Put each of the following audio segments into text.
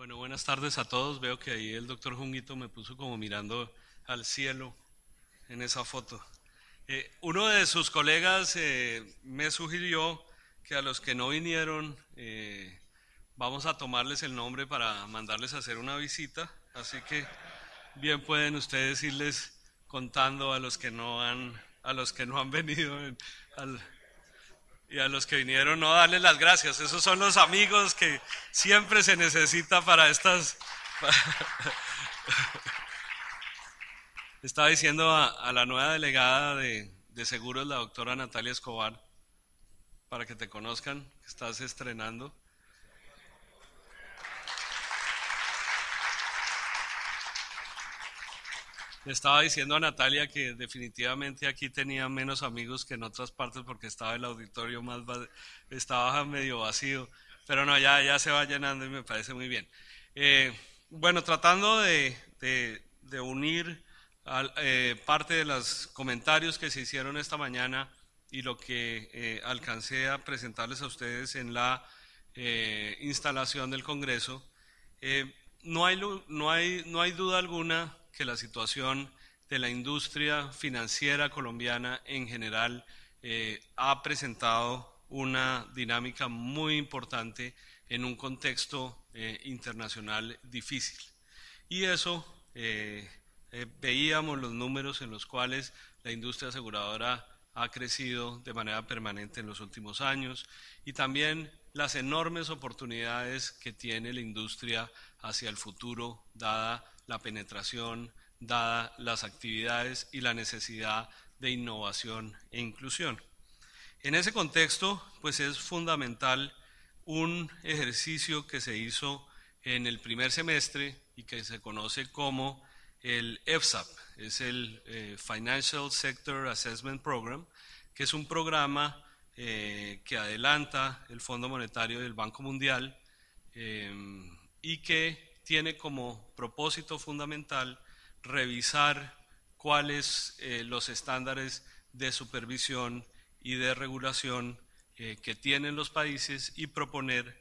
Bueno, buenas tardes a todos. Veo que ahí el doctor Junguito me puso como mirando al cielo en esa foto. Uno de sus colegas me sugirió que a los que no vinieron vamos a tomarles el nombre para mandarles a hacer una visita. Así que bien pueden ustedes irles contando a los que no han venido al- y a los que vinieron no darles las gracias. Esos son los amigos que siempre se necesita para estas. Estaba diciendo a la nueva delegada de seguros, la doctora Natalia Escobar, para que te conozcan, que estás estrenando. Le estaba diciendo a Natalia que definitivamente aquí tenía menos amigos que en otras partes porque estaba el auditorio estaba medio vacío, pero no, ya se va llenando y me parece muy bien. Eh, bueno, tratando de unir parte de los comentarios que se hicieron esta mañana y lo que alcancé a presentarles a ustedes en la instalación del Congreso, no hay duda alguna que la situación de la industria financiera colombiana en general ha presentado una dinámica muy importante en un contexto internacional difícil. Y eso veíamos los números en los cuales la industria aseguradora ha crecido de manera permanente en los últimos años y también las enormes oportunidades que tiene la industria hacia el futuro, dada la penetración, dada las actividades y la necesidad de innovación e inclusión. En ese contexto, pues es fundamental un ejercicio que se hizo en el primer semestre y que se conoce como el FSAP, es el Financial Sector Assessment Program, que es un programa que adelanta el Fondo Monetario del Banco Mundial eh, y que tiene como propósito fundamental revisar cuáles los estándares de supervisión y de regulación que tienen los países y proponer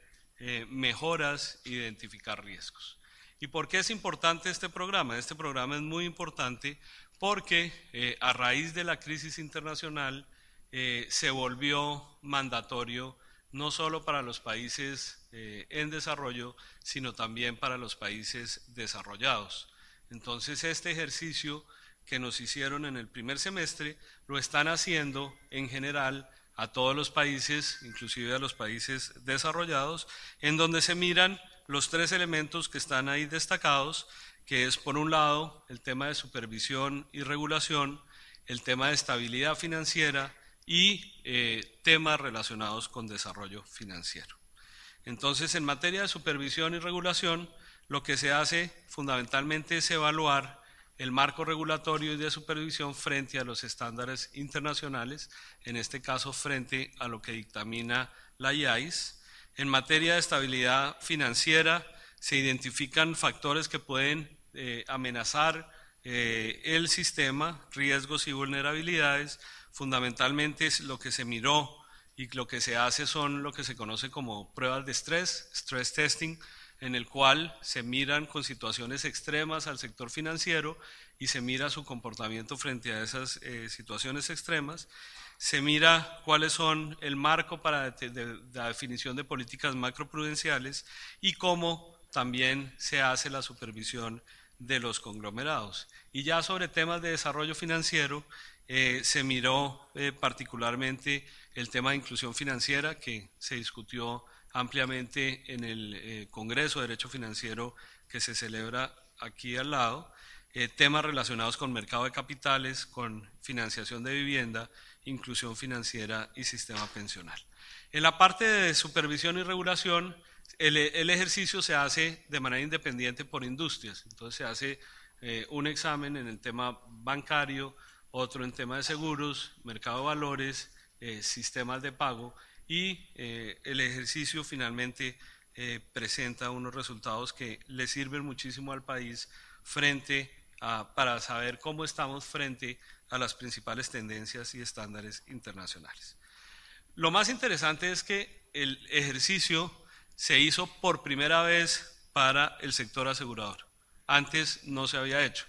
mejoras e identificar riesgos. ¿Y por qué es importante este programa? Este programa es muy importante porque a raíz de la crisis internacional se volvió mandatorio no solo para los países en desarrollo, sino también para los países desarrollados. Entonces, este ejercicio que nos hicieron en el primer semestre lo están haciendo en general a todos los países, inclusive a los países desarrollados, en donde se miran los tres elementos que están ahí destacados, que es por un lado el tema de supervisión y regulación, el tema de estabilidad financiera y temas relacionados con desarrollo financiero. Entonces, en materia de supervisión y regulación, lo que se hace fundamentalmente es evaluar el marco regulatorio y de supervisión frente a los estándares internacionales, en este caso frente a lo que dictamina la IAIS. En materia de estabilidad financiera, se identifican factores que pueden amenazar el sistema, riesgos y vulnerabilidades. Fundamentalmente lo que se miró y lo que se hace son lo que se conoce como pruebas de estrés, stress testing, en el cual se miran con situaciones extremas al sector financiero y se mira su comportamiento frente a esas situaciones extremas. Se mira cuáles son el marco para la definición de políticas macroprudenciales y cómo también se hace la supervisión de los conglomerados. Y ya sobre temas de desarrollo financiero, se miró particularmente el tema de inclusión financiera que se discutió ampliamente en el Congreso de Derecho Financiero que se celebra aquí al lado, temas relacionados con mercado de capitales, con financiación de vivienda, inclusión financiera y sistema pensional. En la parte de supervisión y regulación, el ejercicio se hace de manera independiente por industrias, entonces se hace un examen en el tema bancario, otro en tema de seguros, mercado de valores, sistemas de pago y el ejercicio finalmente presenta unos resultados que le sirven muchísimo al país para saber cómo estamos frente a las principales tendencias y estándares internacionales. Lo más interesante es que el ejercicio se hizo por primera vez para el sector asegurador. Antes no se había hecho,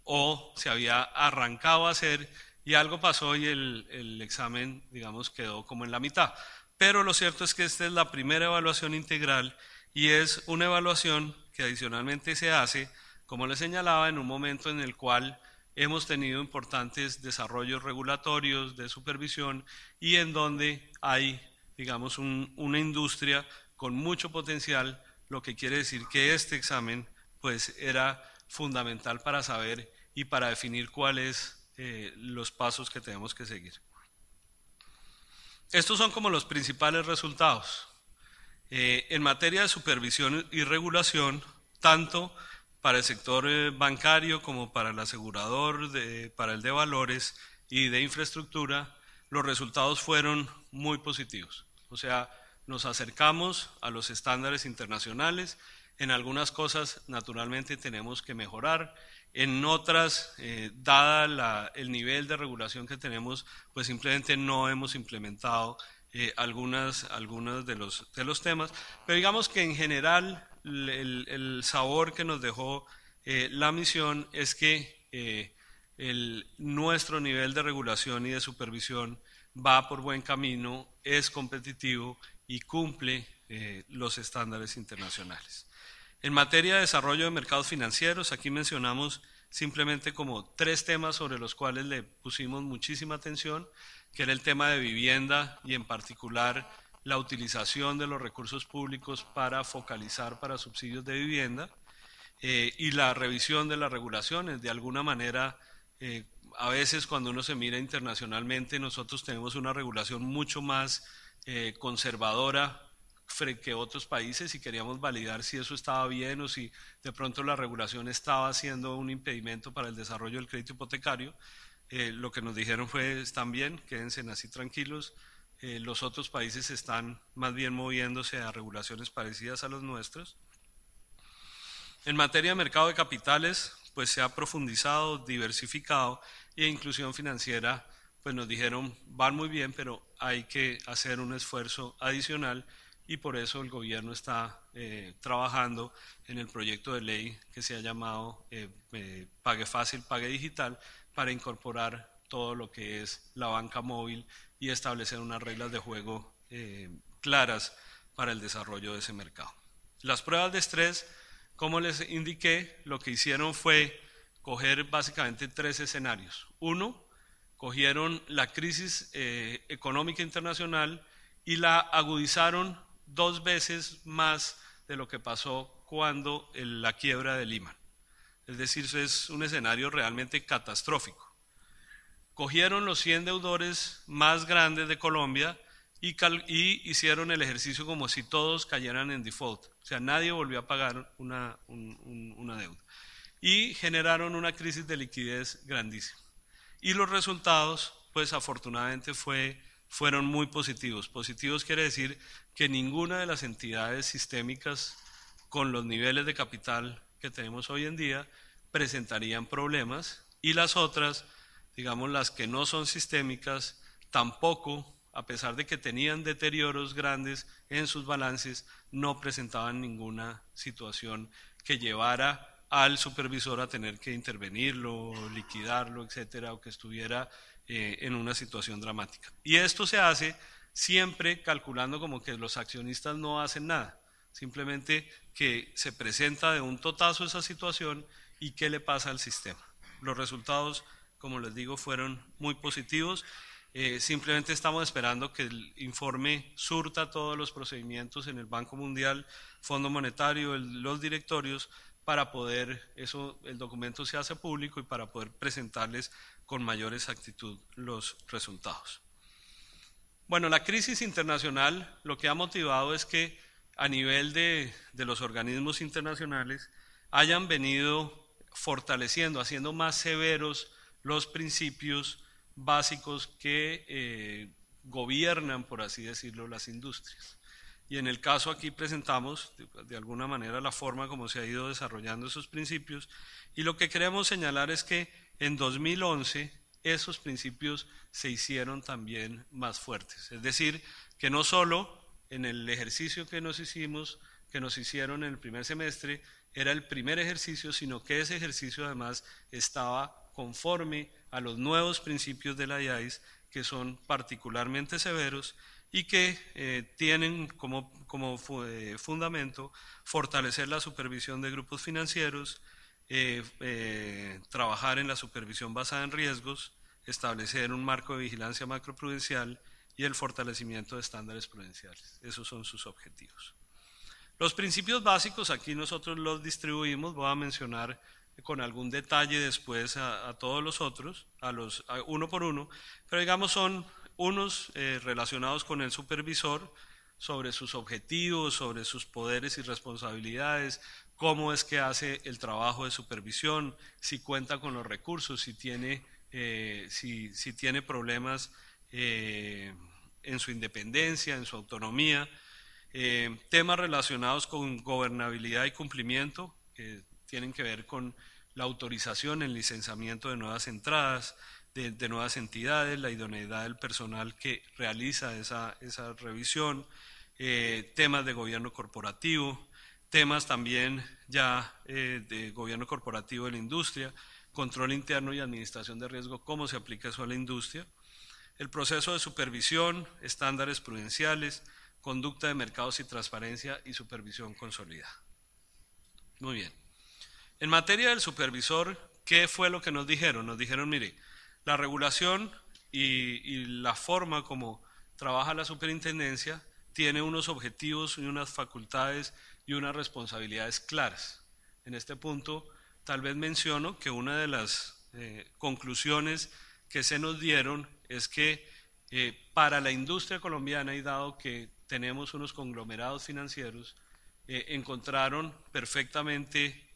o se había arrancado a hacer y algo pasó y el examen, digamos, quedó como en la mitad. Pero lo cierto es que esta es la primera evaluación integral y es una evaluación que adicionalmente se hace, como les señalaba, en un momento en el cual hemos tenido importantes desarrollos regulatorios de supervisión y en donde hay, digamos, una industria con mucho potencial, lo que quiere decir que este examen pues era fundamental para saber y para definir cuáles los pasos que tenemos que seguir. Estos son como los principales resultados. En materia de supervisión y regulación, tanto para el sector bancario como para el asegurador, para el de valores y de infraestructura, los resultados fueron muy positivos. O sea, nos acercamos a los estándares internacionales. En algunas cosas, naturalmente, tenemos que mejorar. En otras, dada el nivel de regulación que tenemos, pues simplemente no hemos implementado algunos de los temas. Pero digamos que en general el sabor que nos dejó la misión es que nuestro nivel de regulación y de supervisión va por buen camino, es competitivo y cumple los estándares internacionales. En materia de desarrollo de mercados financieros, aquí mencionamos simplemente como 3 temas sobre los cuales le pusimos muchísima atención, que era el tema de vivienda y en particular la utilización de los recursos públicos para focalizar para subsidios de vivienda y la revisión de las regulaciones. De alguna manera, a veces cuando uno se mira internacionalmente, nosotros tenemos una regulación mucho más conservadora que otros países y queríamos validar si eso estaba bien o si de pronto la regulación estaba siendo un impedimento para el desarrollo del crédito hipotecario. Lo que nos dijeron fue, están bien, quédense así tranquilos. Los otros países están más bien moviéndose a regulaciones parecidas a los nuestros. En materia de mercado de capitales, pues se ha profundizado, diversificado e inclusión financiera, pues nos dijeron, van muy bien, pero hay que hacer un esfuerzo adicional y por eso el gobierno está trabajando en el proyecto de ley que se ha llamado Pague Fácil, Pague Digital, para incorporar todo lo que es la banca móvil y establecer unas reglas de juego claras para el desarrollo de ese mercado. Las pruebas de estrés, como les indiqué, lo que hicieron fue coger básicamente 3 escenarios. Uno, cogieron la crisis económica internacional y la agudizaron 2 veces más de lo que pasó cuando la quiebra de Lehman. Es decir, es un escenario realmente catastrófico. Cogieron los 100 deudores más grandes de Colombia y hicieron el ejercicio como si todos cayeran en default. O sea, nadie volvió a pagar una deuda. Y generaron una crisis de liquidez grandísima. Y los resultados, pues afortunadamente fueron muy positivos. Positivos quiere decir que ninguna de las entidades sistémicas con los niveles de capital que tenemos hoy en día presentarían problemas y las otras, digamos las que no son sistémicas, tampoco, a pesar de que tenían deterioros grandes en sus balances, no presentaban ninguna situación que llevara al supervisor a tener que intervenirlo, liquidarlo, etcétera, o que estuviera en una situación dramática. Y esto se hace siempre calculando como que los accionistas no hacen nada, simplemente que se presenta de un totazo esa situación y qué le pasa al sistema. Los resultados, como les digo, fueron muy positivos. Simplemente estamos esperando que el informe surta todos los procedimientos en el Banco Mundial, Fondo Monetario, los directorios, para poder, el documento se hace público y para poder presentarles con mayor exactitud los resultados. Bueno, la crisis internacional lo que ha motivado es que a nivel de los organismos internacionales hayan venido fortaleciendo, haciendo más severos los principios básicos que gobiernan, por así decirlo, las industrias. Y en el caso aquí presentamos de alguna manera la forma como se ha ido desarrollando esos principios y lo que queremos señalar es que en 2011 esos principios se hicieron también más fuertes. Es decir, que no solo en el ejercicio que nos hicieron en el primer semestre, era el primer ejercicio, sino que ese ejercicio además estaba conforme a los nuevos principios de la IAIS, que son particularmente severos y que tienen como fundamento fortalecer la supervisión de grupos financieros, trabajar en la supervisión basada en riesgos, establecer un marco de vigilancia macroprudencial y el fortalecimiento de estándares prudenciales. Esos son sus objetivos. Los principios básicos aquí nosotros los distribuimos, voy a mencionar con algún detalle después a todos los otros, uno por uno, pero digamos son unos relacionados con el supervisor, sobre sus objetivos, sobre sus poderes y responsabilidades, cómo es que hace el trabajo de supervisión, si cuenta con los recursos, si tiene problemas en su independencia, en su autonomía, temas relacionados con gobernabilidad y cumplimiento, que tienen que ver con la autorización, el licenciamiento de nuevas entradas, de nuevas entidades, la idoneidad del personal que realiza esa revisión, temas de gobierno corporativo, temas también ya de gobierno corporativo de la industria, control interno y administración de riesgo, cómo se aplica eso a la industria, el proceso de supervisión, estándares prudenciales, conducta de mercados y transparencia y supervisión consolidada. Muy bien. En materia del supervisor, ¿qué fue lo que nos dijeron? Nos dijeron, mire, la regulación y la forma como trabaja la superintendencia tiene unos objetivos y unas facultades y unas responsabilidades claras. En este punto, tal vez menciono que una de las conclusiones que se nos dieron es que para la industria colombiana, y dado que tenemos unos conglomerados financieros, encontraron perfectamente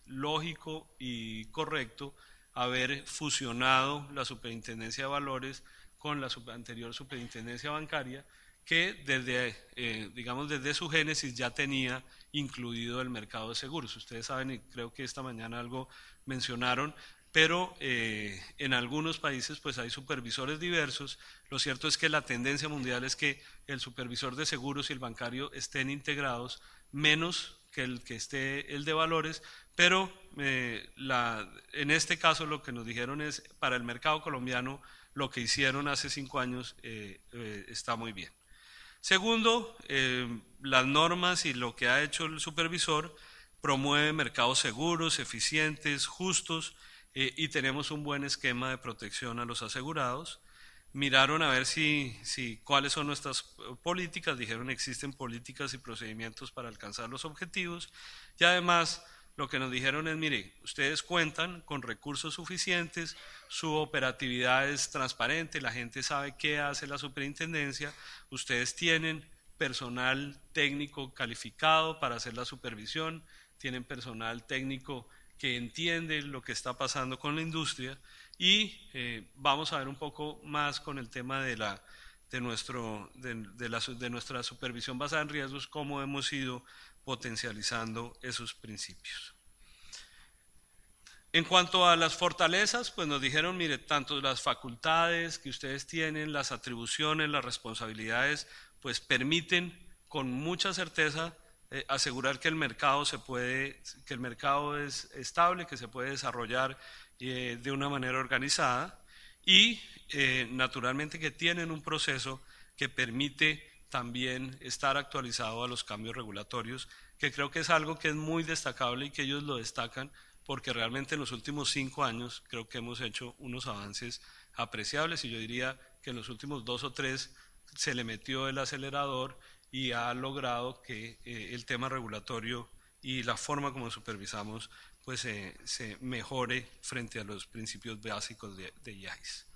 lógico y correcto haber fusionado la Superintendencia de Valores con la anterior Superintendencia Bancaria, que desde su génesis ya tenía incluido el mercado de seguros. Ustedes saben, y creo que esta mañana algo mencionaron, pero en algunos países pues hay supervisores diversos. Lo cierto es que la tendencia mundial es que el supervisor de seguros y el bancario estén integrados, menos que el que esté el de valores, pero en este caso lo que nos dijeron es, para el mercado colombiano, lo que hicieron hace 5 años está muy bien. Segundo, las normas y lo que ha hecho el supervisor promueve mercados seguros, eficientes, justos, y tenemos un buen esquema de protección a los asegurados. Miraron a ver cuáles son nuestras políticas, dijeron existen políticas y procedimientos para alcanzar los objetivos, y además lo que nos dijeron es, mire, ustedes cuentan con recursos suficientes, su operatividad es transparente, la gente sabe qué hace la superintendencia, ustedes tienen personal técnico calificado para hacer la supervisión, tienen personal técnico que entiende lo que está pasando con la industria, y vamos a ver un poco más con el tema de nuestra supervisión basada en riesgos, cómo hemos ido potencializando esos principios. En cuanto a las fortalezas, pues nos dijeron, mire, tanto las facultades que ustedes tienen, las atribuciones, las responsabilidades, pues permiten con mucha certeza asegurar que el mercado es estable, que se puede desarrollar de una manera organizada, y naturalmente que tienen un proceso que permite también estar actualizado a los cambios regulatorios, que creo que es algo que es muy destacable y que ellos lo destacan, porque realmente en los últimos 5 años creo que hemos hecho unos avances apreciables, y yo diría que en los últimos 2 o 3 se le metió el acelerador y ha logrado que el tema regulatorio y la forma como supervisamos pues se mejore frente a los principios básicos de IAIS.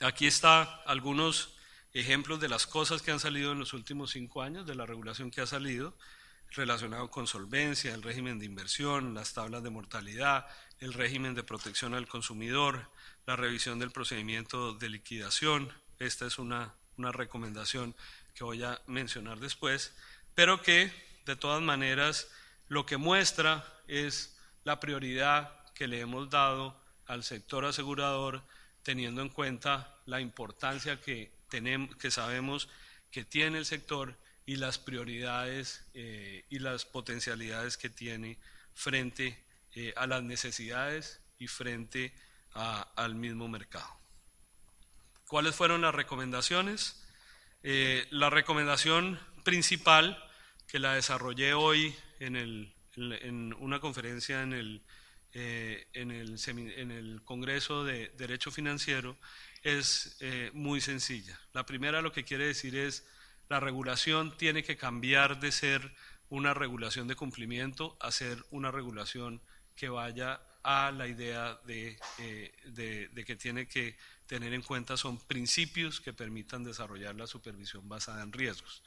Aquí está algunos ejemplos de las cosas que han salido en los últimos 5 años, de la regulación que ha salido, relacionado con solvencia, el régimen de inversión, las tablas de mortalidad, el régimen de protección al consumidor, la revisión del procedimiento de liquidación. Esta es una recomendación que voy a mencionar después, pero que de todas maneras lo que muestra es la prioridad que le hemos dado al sector asegurador, teniendo en cuenta la importancia que sabemos que tiene el sector y las prioridades y las potencialidades que tiene frente a las necesidades y frente al mismo mercado. ¿Cuáles fueron las recomendaciones? La recomendación principal, que la desarrollé hoy en una conferencia en el Congreso de Derecho Financiero, es muy sencilla. La primera lo que quiere decir es la regulación tiene que cambiar de ser una regulación de cumplimiento a ser una regulación que vaya a la idea de que tiene que tener en cuenta son principios que permitan desarrollar la supervisión basada en riesgos.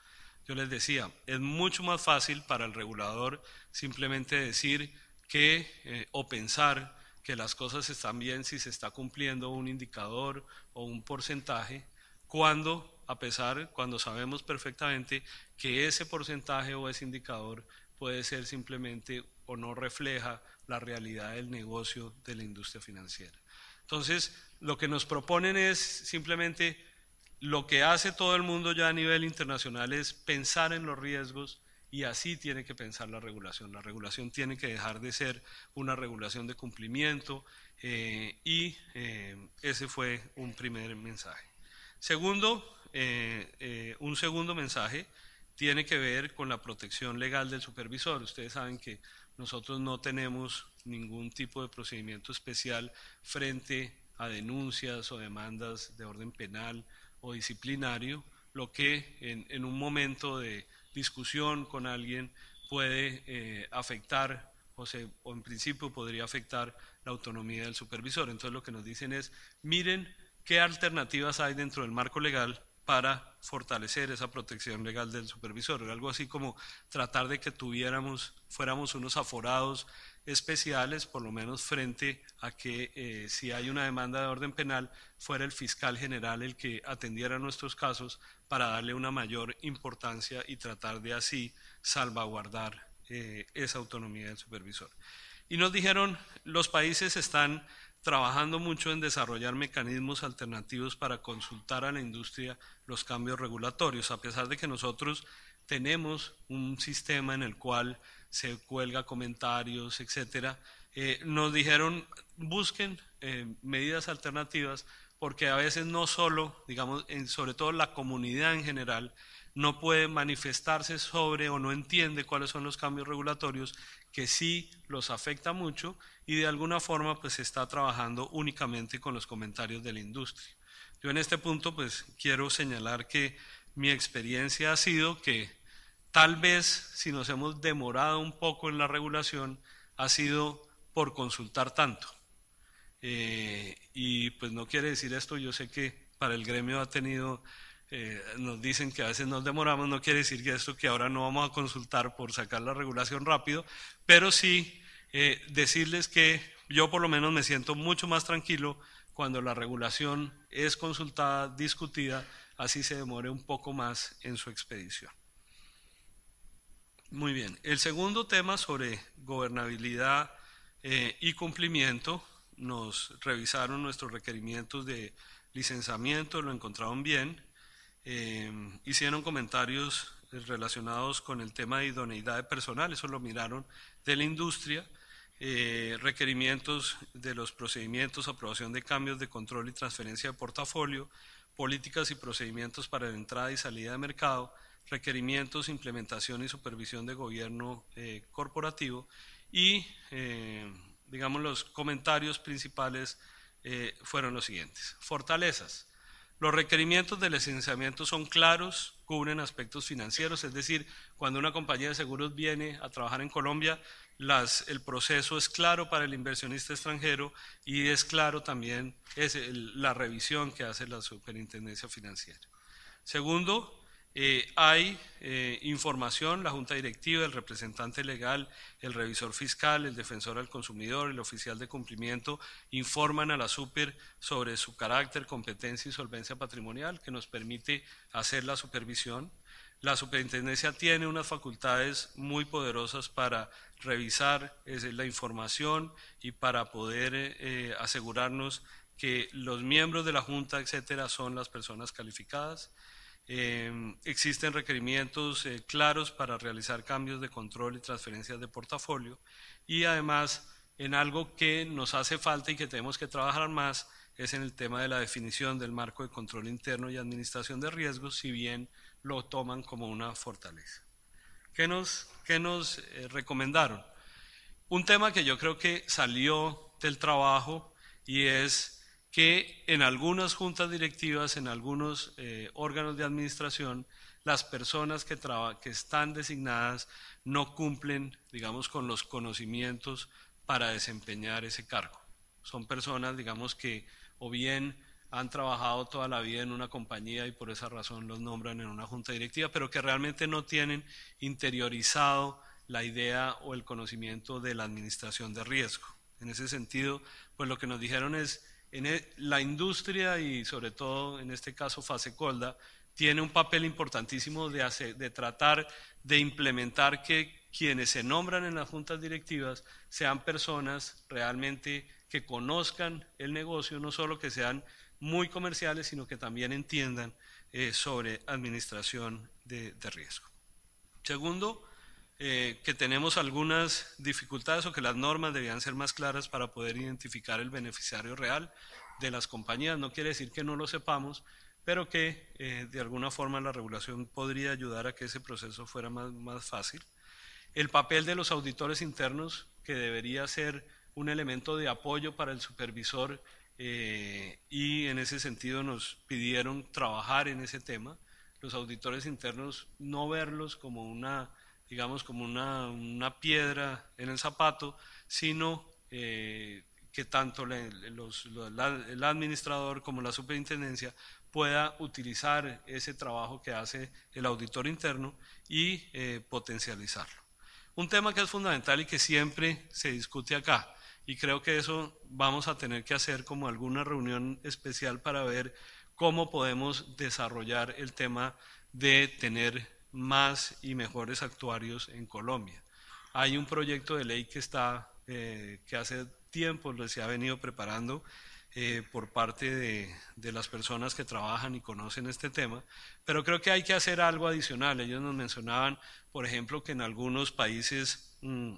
Yo les decía, es mucho más fácil para el regulador simplemente decir que o pensar que las cosas están bien si se está cumpliendo un indicador o un porcentaje, cuando sabemos perfectamente que ese porcentaje o ese indicador puede ser simplemente o no refleja la realidad del negocio de la industria financiera. Entonces, lo que nos proponen es simplemente lo que hace todo el mundo ya a nivel internacional es pensar en los riesgos y así tiene que pensar la regulación. La regulación tiene que dejar de ser una regulación de cumplimiento y ese fue un primer mensaje. Segundo, un segundo mensaje tiene que ver con la protección legal del supervisor. Ustedes saben que nosotros no tenemos ningún tipo de procedimiento especial frente a denuncias o demandas de orden penal o disciplinario, lo que en un momento de discusión con alguien puede afectar o en principio podría afectar la autonomía del supervisor. Entonces lo que nos dicen es, miren qué alternativas hay dentro del marco legal para fortalecer esa protección legal del supervisor. Algo así como tratar de que fuéramos unos aforados especiales, por lo menos frente a que si hay una demanda de orden penal, fuera el fiscal general el que atendiera nuestros casos para darle una mayor importancia y tratar de así salvaguardar esa autonomía del supervisor. Y nos dijeron, los países están trabajando mucho en desarrollar mecanismos alternativos para consultar a la industria los cambios regulatorios, a pesar de que nosotros tenemos un sistema en el cual se cuelga comentarios, etcétera. Nos dijeron, busquen medidas alternativas, porque a veces no solo, digamos, sobre todo la comunidad en general, no puede manifestarse sobre o no entiende cuáles son los cambios regulatorios, que sí los afecta mucho y de alguna forma pues se está trabajando únicamente con los comentarios de la industria. Yo en este punto pues quiero señalar que mi experiencia ha sido que tal vez si nos hemos demorado un poco en la regulación ha sido por consultar tanto. Y pues no quiere decir esto, yo sé que para el gremio ha tenido, nos dicen que a veces nos demoramos, no quiere decir que esto que ahora no vamos a consultar por sacar la regulación rápido, pero sí decirles que yo por lo menos me siento mucho más tranquilo cuando la regulación es consultada, discutida, así se demore un poco más en su expedición. Muy bien, el segundo tema sobre gobernabilidad y cumplimiento, nos revisaron nuestros requerimientos de licenciamiento, lo encontraron bien, hicieron comentarios relacionados con el tema de idoneidad de personal, eso lo miraron de la industria, requerimientos de los procedimientos, aprobación de cambios de control y transferencia de portafolio, políticas y procedimientos para la entrada y salida de mercado, requerimientos, implementación y supervisión de gobierno corporativo y digamos los comentarios principales fueron los siguientes. Fortalezas. Los requerimientos de licenciamiento son claros, cubren aspectos financieros, es decir, cuando una compañía de seguros viene a trabajar en Colombia, el proceso es claro para el inversionista extranjero y es claro también la revisión que hace la Superintendencia Financiera. Segundo, hay información, la Junta Directiva, el representante legal, el revisor fiscal, el defensor al consumidor, el oficial de cumplimiento informan a la Super sobre su carácter, competencia y solvencia patrimonial que nos permite hacer la supervisión. La superintendencia tiene unas facultades muy poderosas para revisar la información y para poder asegurarnos que los miembros de la Junta, etcétera, son las personas calificadas. Existen requerimientos claros para realizar cambios de control y transferencias de portafolio, y además en algo que nos hace falta y que tenemos que trabajar más es en el tema de la definición del marco de control interno y administración de riesgos, si bien lo toman como una fortaleza. ¿Qué nos recomendaron? Un tema que yo creo que salió del trabajo, y es que en algunas juntas directivas, en algunos órganos de administración, las personas que están designadas no cumplen, digamos, con los conocimientos para desempeñar ese cargo. Son personas, digamos, que o bien han trabajado toda la vida en una compañía y por esa razón los nombran en una junta directiva, pero que realmente no tienen interiorizado la idea o el conocimiento de la administración de riesgo. En ese sentido, pues lo que nos dijeron es, la industria y sobre todo en este caso Fasecolda tiene un papel importantísimo de tratar de implementar que quienes se nombran en las juntas directivas sean personas realmente que conozcan el negocio, no solo que sean muy comerciales, sino que también entiendan sobre administración de riesgo. Segundo, que tenemos algunas dificultades o que las normas debían ser más claras para poder identificar el beneficiario real de las compañías. No quiere decir que no lo sepamos, pero que de alguna forma la regulación podría ayudar a que ese proceso fuera más fácil. El papel de los auditores internos, que debería ser un elemento de apoyo para el supervisor, y en ese sentido nos pidieron trabajar en ese tema. Los auditores internos, no verlos como digamos, como una piedra en el zapato, sino que tanto el administrador como la superintendencia pueda utilizar ese trabajo que hace el auditor interno y potencializarlo. Un tema que es fundamental y que siempre se discute acá, y creo que eso vamos a tener que hacer como alguna reunión especial para ver cómo podemos desarrollar el tema de tener más y mejores actuarios en Colombia. Hay un proyecto de ley que hace tiempo se ha venido preparando por parte de las personas que trabajan y conocen este tema, pero creo que hay que hacer algo adicional. Ellos nos mencionaban, por ejemplo, que en algunos países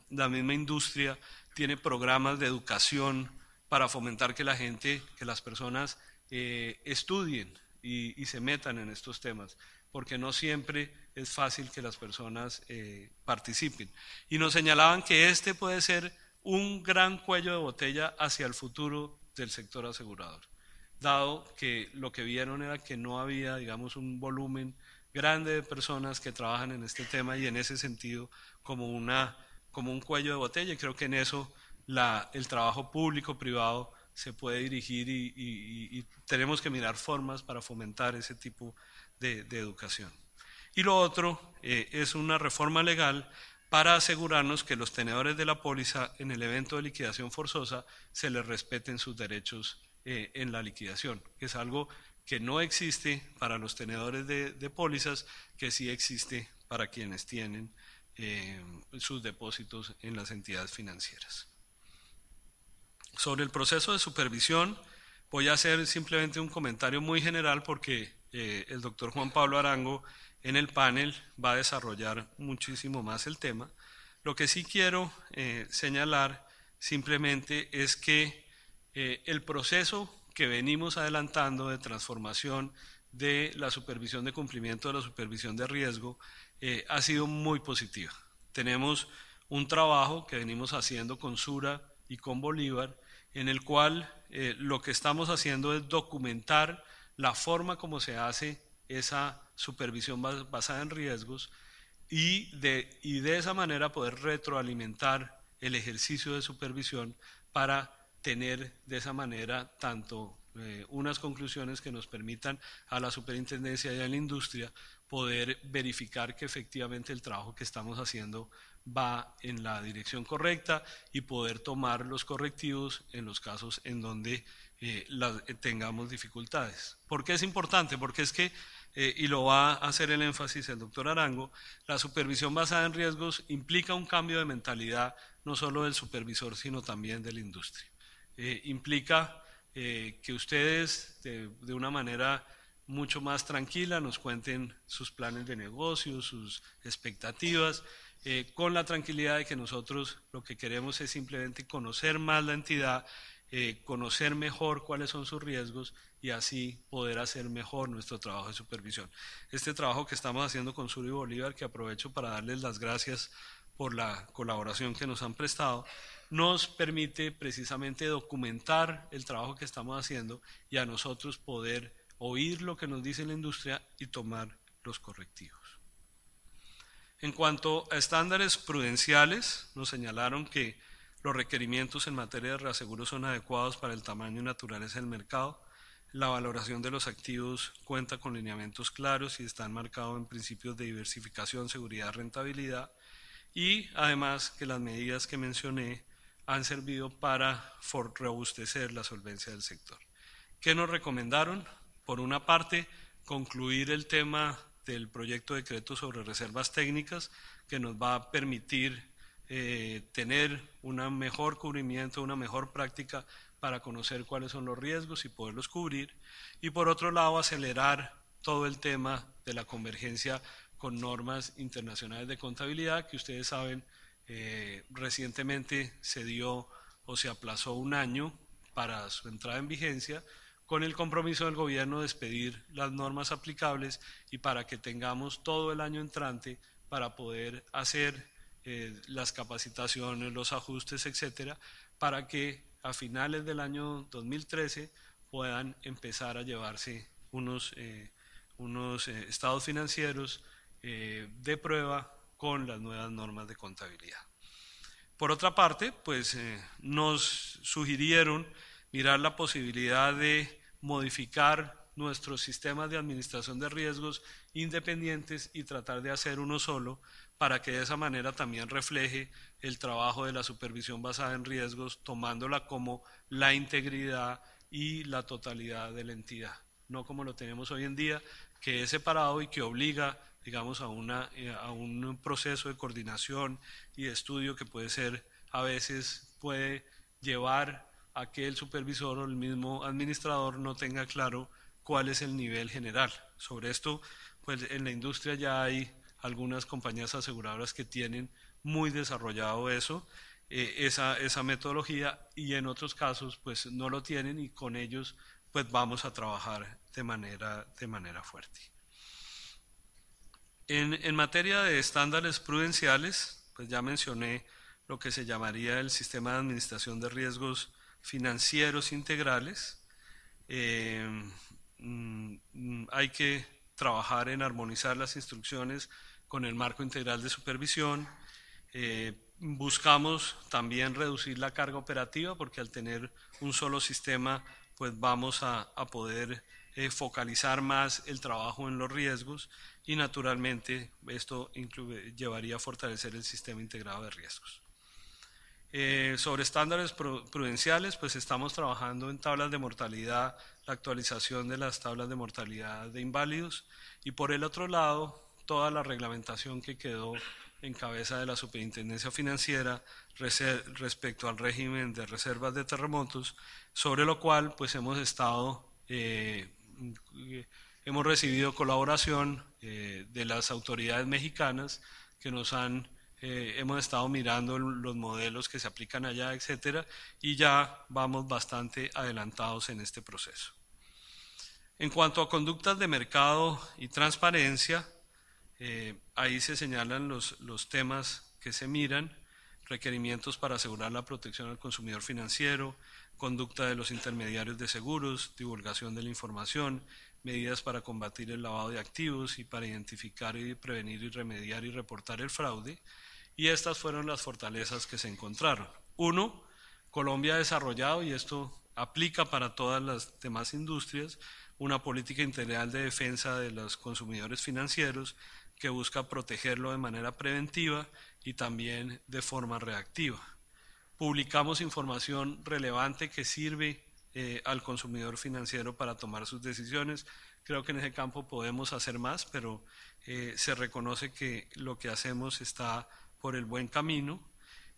la misma industria tiene programas de educación para fomentar que las personas estudien y se metan en estos temas, porque no siempre es fácil que las personas participen. Y nos señalaban que este puede ser un gran cuello de botella hacia el futuro del sector asegurador, dado que lo que vieron era que no había, digamos, un volumen grande de personas que trabajan en este tema, y en ese sentido como un cuello de botella, y creo que en eso el trabajo público-privado se puede dirigir, y tenemos que mirar formas para fomentar ese tipo de educación. Y lo otro es una reforma legal para asegurarnos que los tenedores de la póliza en el evento de liquidación forzosa se les respeten sus derechos en la liquidación, que es algo que no existe para los tenedores de pólizas, que sí existe para quienes tienen sus depósitos en las entidades financieras. Sobre el proceso de supervisión, voy a hacer simplemente un comentario muy general porque el doctor Juan Pablo Arango en el panel va a desarrollar muchísimo más el tema. Lo que sí quiero señalar simplemente es que el proceso que venimos adelantando de transformación de la supervisión de cumplimiento de la supervisión de riesgo ha sido muy positiva. Tenemos un trabajo que venimos haciendo con Sura y con Bolívar, en el cual lo que estamos haciendo es documentar la forma como se hace esa supervisión basada en riesgos, y de esa manera poder retroalimentar el ejercicio de supervisión para tener de esa manera tanto unas conclusiones que nos permitan a la superintendencia y a la industria poder verificar que efectivamente el trabajo que estamos haciendo va en la dirección correcta, y poder tomar los correctivos en los casos en donde tengamos dificultades. ¿Por qué es importante? Porque es que, y lo va a hacer el énfasis el doctor Arango, la supervisión basada en riesgos implica un cambio de mentalidad no solo del supervisor, sino también de la industria. Implica que ustedes de una manera mucho más tranquila, nos cuenten sus planes de negocio, sus expectativas, con la tranquilidad de que nosotros lo que queremos es simplemente conocer más la entidad, conocer mejor cuáles son sus riesgos y así poder hacer mejor nuestro trabajo de supervisión. Este trabajo que estamos haciendo con Sur y Bolívar, que aprovecho para darles las gracias por la colaboración que nos han prestado, nos permite precisamente documentar el trabajo que estamos haciendo y a nosotros poder oír lo que nos dice la industria y tomar los correctivos. En cuanto a estándares prudenciales, nos señalaron que los requerimientos en materia de reaseguro son adecuados para el tamaño y naturaleza del mercado. La valoración de los activos cuenta con lineamientos claros y están marcados en principios de diversificación, seguridad, rentabilidad. Y además que las medidas que mencioné han servido para robustecer la solvencia del sector. ¿Qué nos recomendaron? Por una parte, concluir el tema del proyecto de decreto sobre reservas técnicas, que nos va a permitir tener un mejor cubrimiento, una mejor práctica para conocer cuáles son los riesgos y poderlos cubrir. Y por otro lado, acelerar todo el tema de la convergencia con normas internacionales de contabilidad, que ustedes saben, recientemente se dio o se aplazó un año para su entrada en vigencia, con el compromiso del gobierno de expedir las normas aplicables y para que tengamos todo el año entrante para poder hacer las capacitaciones, los ajustes, etcétera, para que a finales del año 2013 puedan empezar a llevarse unos estados financieros de prueba con las nuevas normas de contabilidad. Por otra parte, pues nos sugirieron mirar la posibilidad de modificar nuestros sistemas de administración de riesgos independientes y tratar de hacer uno solo para que de esa manera también refleje el trabajo de la supervisión basada en riesgos, tomándola como la integridad y la totalidad de la entidad, no como lo tenemos hoy en día, que es separado y que obliga, digamos, a un proceso de coordinación y de estudio que puede ser, a veces puede llevar a que el supervisor o el mismo administrador no tenga claro cuál es el nivel general. Sobre esto, pues en la industria ya hay algunas compañías aseguradoras que tienen muy desarrollado eso, esa metodología, y en otros casos pues no lo tienen y con ellos pues vamos a trabajar de manera fuerte. En materia de estándares prudenciales, pues ya mencioné lo que se llamaría el sistema de administración de riesgos financieros integrales. Hay que trabajar en armonizar las instrucciones con el marco integral de supervisión. Buscamos también reducir la carga operativa porque al tener un solo sistema pues vamos a poder focalizar más el trabajo en los riesgos y naturalmente esto llevaría a fortalecer el sistema integrado de riesgos. Sobre estándares prudenciales, pues estamos trabajando en tablas de mortalidad, la actualización de las tablas de mortalidad de inválidos y por el otro lado, toda la reglamentación que quedó en cabeza de la Superintendencia Financiera respecto al régimen de reservas de terremotos, sobre lo cual pues hemos recibido colaboración de las autoridades mexicanas que nos han hemos estado mirando los modelos que se aplican allá, etcétera, y ya vamos bastante adelantados en este proceso. En cuanto a conductas de mercado y transparencia, ahí se señalan los temas que se miran: requerimientos para asegurar la protección al consumidor financiero, conducta de los intermediarios de seguros, divulgación de la información, medidas para combatir el lavado de activos y para identificar y prevenir y remediar y reportar el fraude. Y estas fueron las fortalezas que se encontraron. Uno, Colombia ha desarrollado, y esto aplica para todas las demás industrias, una política integral de defensa de los consumidores financieros que busca protegerlo de manera preventiva y también de forma reactiva. Publicamos información relevante que sirve al consumidor financiero para tomar sus decisiones. Creo que en ese campo podemos hacer más, pero se reconoce que lo que hacemos está por el buen camino.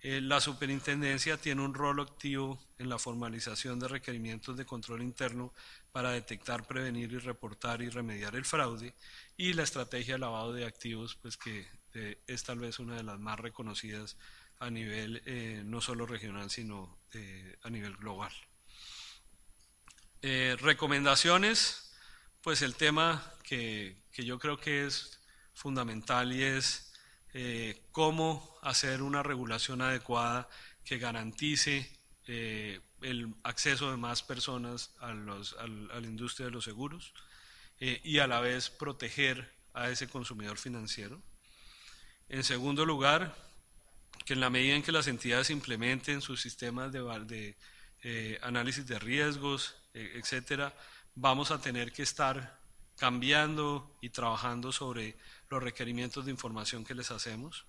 La superintendencia tiene un rol activo en la formalización de requerimientos de control interno para detectar, prevenir y reportar y remediar el fraude, y la estrategia de lavado de activos, pues que es tal vez una de las más reconocidas a nivel no solo regional, sino a nivel global. Recomendaciones, pues el tema que yo creo que es fundamental y es cómo hacer una regulación adecuada que garantice el acceso de más personas a la industria de los seguros y a la vez proteger a ese consumidor financiero. En segundo lugar, que en la medida en que las entidades implementen sus sistemas de análisis de riesgos, etcétera, vamos a tener que estar cambiando y trabajando sobre los requerimientos de información que les hacemos.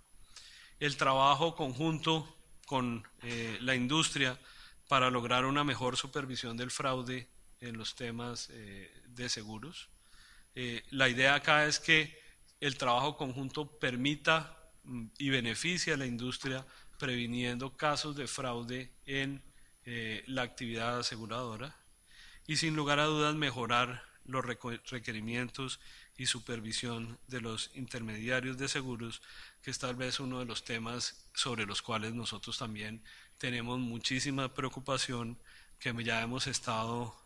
El trabajo conjunto con la industria para lograr una mejor supervisión del fraude en los temas de seguros. La idea acá es que el trabajo conjunto permita y beneficie a la industria previniendo casos de fraude en la actividad aseguradora y sin lugar a dudas mejorar los requerimientos y supervisión de los intermediarios de seguros, que es tal vez uno de los temas sobre los cuales nosotros también tenemos muchísima preocupación, que ya hemos estado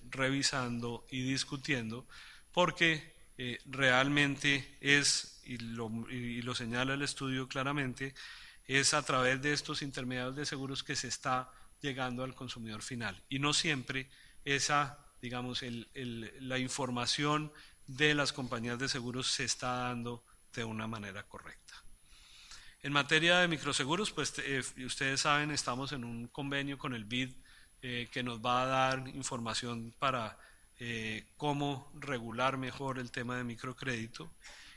revisando y discutiendo, porque realmente es, y lo señala el estudio claramente, es a través de estos intermediarios de seguros que se está llegando al consumidor final. Y no siempre esa, digamos, la información de las compañías de seguros se está dando de una manera correcta. En materia de microseguros, pues ustedes saben, estamos en un convenio con el BID que nos va a dar información para cómo regular mejor el tema de microcrédito,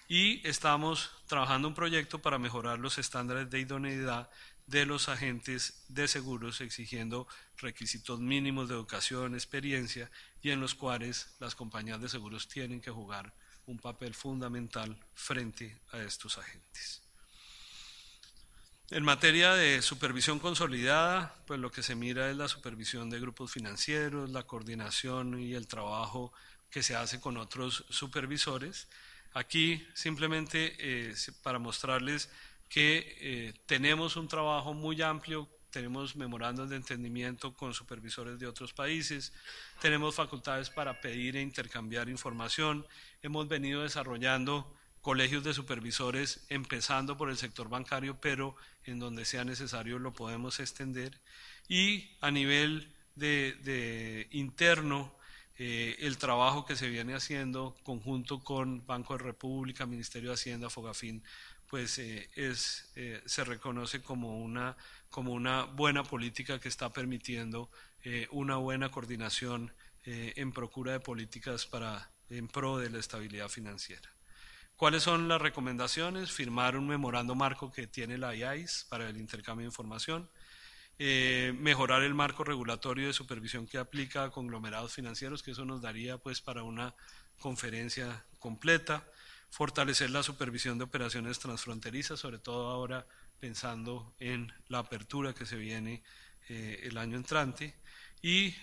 y estamos trabajando un proyecto para mejorar los estándares de idoneidad de los agentes de seguros, exigiendo requisitos mínimos de educación, experiencia, y en los cuales las compañías de seguros tienen que jugar un papel fundamental frente a estos agentes. En materia de supervisión consolidada, pues lo que se mira es la supervisión de grupos financieros, la coordinación y el trabajo que se hace con otros supervisores. Aquí simplemente para mostrarles que tenemos un trabajo muy amplio, tenemos memorandos de entendimiento con supervisores de otros países, tenemos facultades para pedir e intercambiar información, hemos venido desarrollando colegios de supervisores, empezando por el sector bancario, pero en donde sea necesario lo podemos extender. Y a nivel de interno, el trabajo que se viene haciendo conjunto con Banco de República, Ministerio de Hacienda, Fogafín, pues se reconoce como una buena política que está permitiendo una buena coordinación en procura de políticas en pro de la estabilidad financiera. ¿Cuáles son las recomendaciones? Firmar un memorando marco que tiene la IAIS para el intercambio de información, mejorar el marco regulatorio de supervisión que aplica a conglomerados financieros, que eso nos daría pues para una conferencia completa, fortalecer la supervisión de operaciones transfronterizas, sobre todo ahora pensando en la apertura que se viene el año entrante, y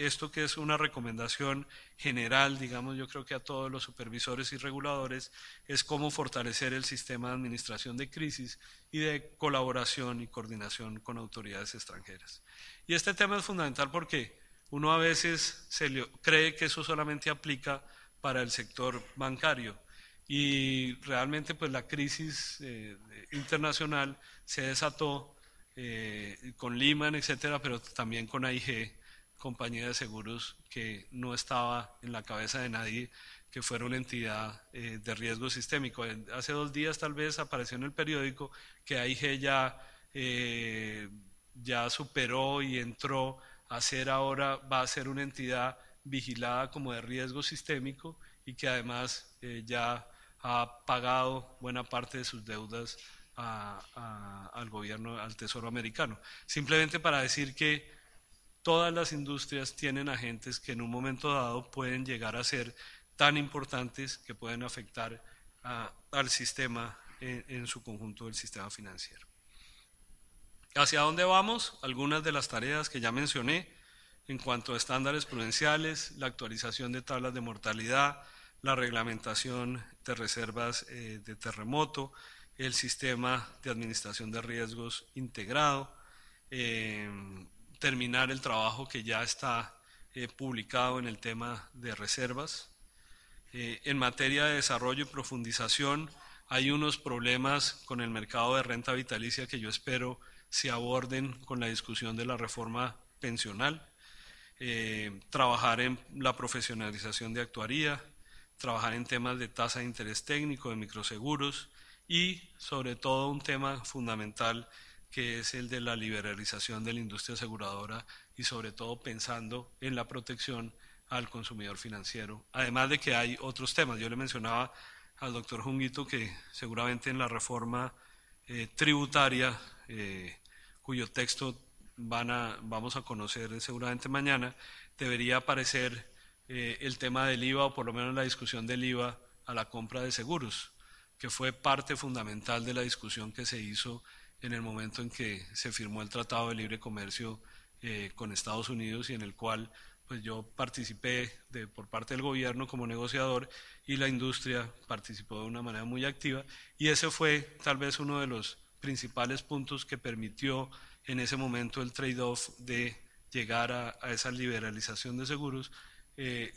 esto que es una recomendación general, digamos, yo creo que a todos los supervisores y reguladores, es cómo fortalecer el sistema de administración de crisis y de colaboración y coordinación con autoridades extranjeras. Y este tema es fundamental porque uno a veces cree que eso solamente aplica para el sector bancario, y realmente pues la crisis internacional se desató con Lehman, etcétera, pero también con AIG, compañía de seguros que no estaba en la cabeza de nadie, que fuera una entidad de riesgo sistémico. Hace 2 días tal vez apareció en el periódico que AIG ya superó y entró a ser ahora, va a ser una entidad vigilada como de riesgo sistémico, y que además ya ha pagado buena parte de sus deudas al gobierno, al Tesoro americano. Simplemente para decir que todas las industrias tienen agentes que en un momento dado pueden llegar a ser tan importantes que pueden afectar al sistema en su conjunto del sistema financiero. ¿Hacia dónde vamos? Algunas de las tareas que ya mencioné en cuanto a estándares prudenciales, la actualización de tablas de mortalidad, la reglamentación de reservas de terremoto, el sistema de administración de riesgos integrado, eh, terminar el trabajo que ya está publicado en el tema de reservas. En materia de desarrollo y profundización, hay unos problemas con el mercado de renta vitalicia que yo espero se aborden con la discusión de la reforma pensional. Trabajar en la profesionalización de actuaría, trabajar en temas de tasa de interés técnico, de microseguros y sobre todo un tema fundamental que es el de la liberalización de la industria aseguradora y sobre todo pensando en la protección al consumidor financiero. Además de que hay otros temas, yo le mencionaba al doctor Junguito que seguramente en la reforma tributaria, cuyo texto vamos a conocer seguramente mañana, debería aparecer el tema del IVA o por lo menos la discusión del IVA a la compra de seguros, que fue parte fundamental de la discusión que se hizo en el momento en que se firmó el Tratado de Libre Comercio con Estados Unidos y en el cual pues yo participé por parte del gobierno como negociador y la industria participó de una manera muy activa y ese fue tal vez uno de los principales puntos que permitió en ese momento el trade-off de llegar a esa liberalización de seguros,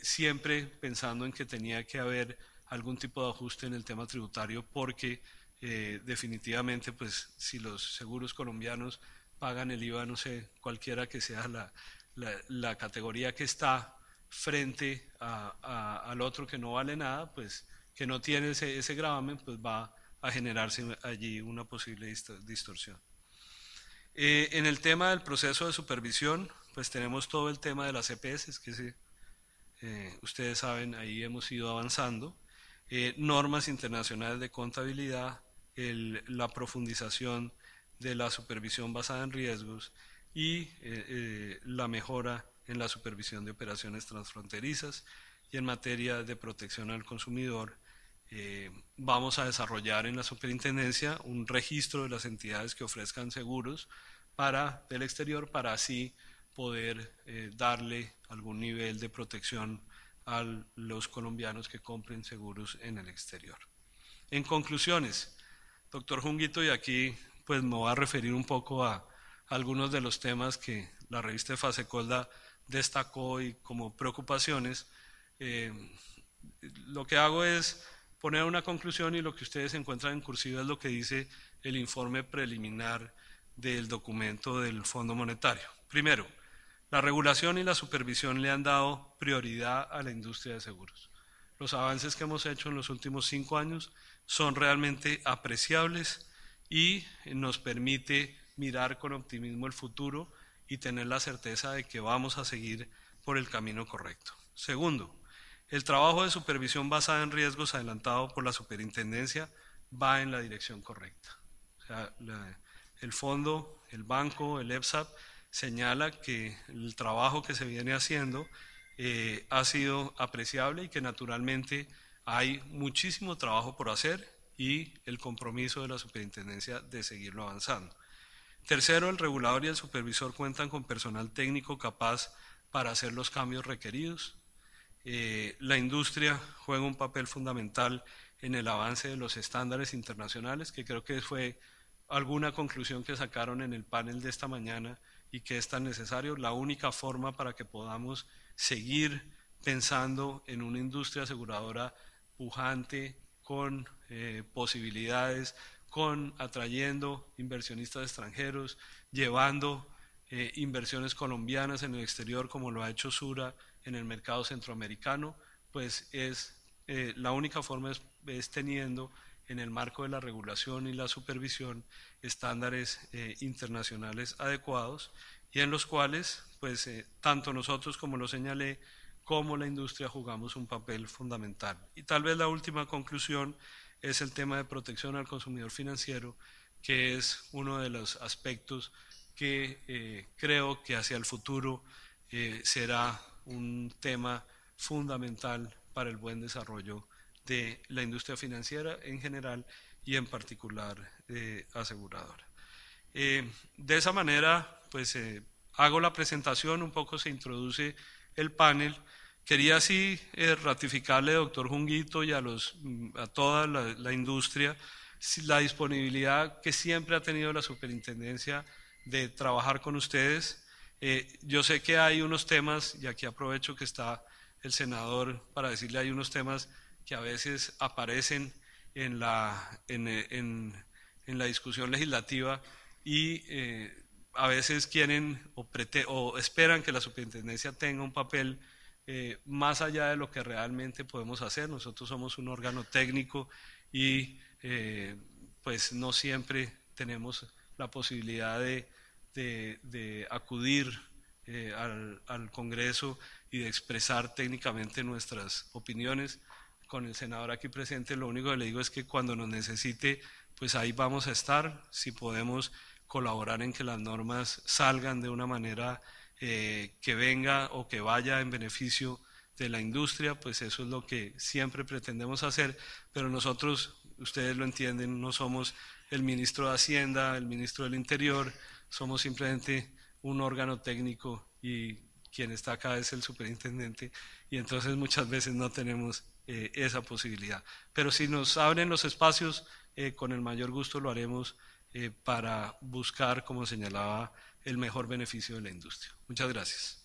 siempre pensando en que tenía que haber algún tipo de ajuste en el tema tributario porque definitivamente pues si los seguros colombianos pagan el IVA, no sé, cualquiera que sea la categoría que está frente al otro que no vale nada, pues que no tiene ese gravamen, pues va a generarse allí una posible distorsión. En el tema del proceso de supervisión, pues tenemos todo el tema de las EPS, que ustedes saben, ahí hemos ido avanzando. Normas internacionales de contabilidad, la profundización de la supervisión basada en riesgos y la mejora en la supervisión de operaciones transfronterizas y en materia de protección al consumidor. Vamos a desarrollar en la superintendencia un registro de las entidades que ofrezcan seguros del exterior para así poder darle algún nivel de protección a los colombianos que compren seguros en el exterior. En conclusiones, doctor Junguito, y aquí pues me voy a referir un poco a algunos de los temas que la revista de Fasecolda destacó y como preocupaciones. Eh, lo que hago es poner una conclusión y lo que ustedes encuentran en cursiva es lo que dice el informe preliminar del documento del Fondo Monetario. Primero, la regulación y la supervisión le han dado prioridad a la industria de seguros. Los avances que hemos hecho en los últimos 5 años son realmente apreciables y nos permite mirar con optimismo el futuro y tener la certeza de que vamos a seguir por el camino correcto. Segundo, el trabajo de supervisión basada en riesgos adelantado por la superintendencia va en la dirección correcta. O sea, el fondo, el banco, el EPSAP señala que el trabajo que se viene haciendo ha sido apreciable y que naturalmente hay muchísimo trabajo por hacer y el compromiso de la superintendencia de seguirlo avanzando. Tercero, el regulador y el supervisor cuentan con personal técnico capaz para hacer los cambios requeridos. La industria juega un papel fundamental en el avance de los estándares internacionales, que creo que fue alguna conclusión que sacaron en el panel de esta mañana y que es tan necesario. La única forma para que podamos seguir pensando en una industria aseguradora pujante, con posibilidades, atrayendo inversionistas extranjeros, llevando inversiones colombianas en el exterior como lo ha hecho Sura en el mercado centroamericano, pues la única forma es teniendo en el marco de la regulación y la supervisión estándares internacionales adecuados y en los cuales pues tanto nosotros como lo señalé como la industria jugamos un papel fundamental. Y tal vez la última conclusión es el tema de protección al consumidor financiero, que es uno de los aspectos que creo que hacia el futuro será un tema fundamental para el buen desarrollo de la industria financiera en general y en particular aseguradora. De esa manera, pues hago la presentación, un poco se introduce el panel. Quería así ratificarle, doctor Junguito, y a toda la industria la disponibilidad que siempre ha tenido la superintendencia de trabajar con ustedes. Yo sé que hay unos temas, y aquí aprovecho que está el senador para decirle, hay unos temas que a veces aparecen en la discusión legislativa y a veces quieren o esperan que la superintendencia tenga un papel más allá de lo que realmente podemos hacer. Nosotros somos un órgano técnico y pues no siempre tenemos la posibilidad de acudir al Congreso y de expresar técnicamente nuestras opiniones. Con el senador aquí presente, lo único que le digo es que cuando nos necesite, pues ahí vamos a estar. Si podemos colaborar en que las normas salgan de una manera que venga o que vaya en beneficio de la industria, pues eso es lo que siempre pretendemos hacer, pero nosotros, ustedes lo entienden, no somos el ministro de Hacienda, el ministro del Interior, somos simplemente un órgano técnico y quien está acá es el superintendente y entonces muchas veces no tenemos esa posibilidad. Pero si nos abren los espacios, con el mayor gusto lo haremos para buscar, como señalaba, el mejor beneficio de la industria. Muchas gracias.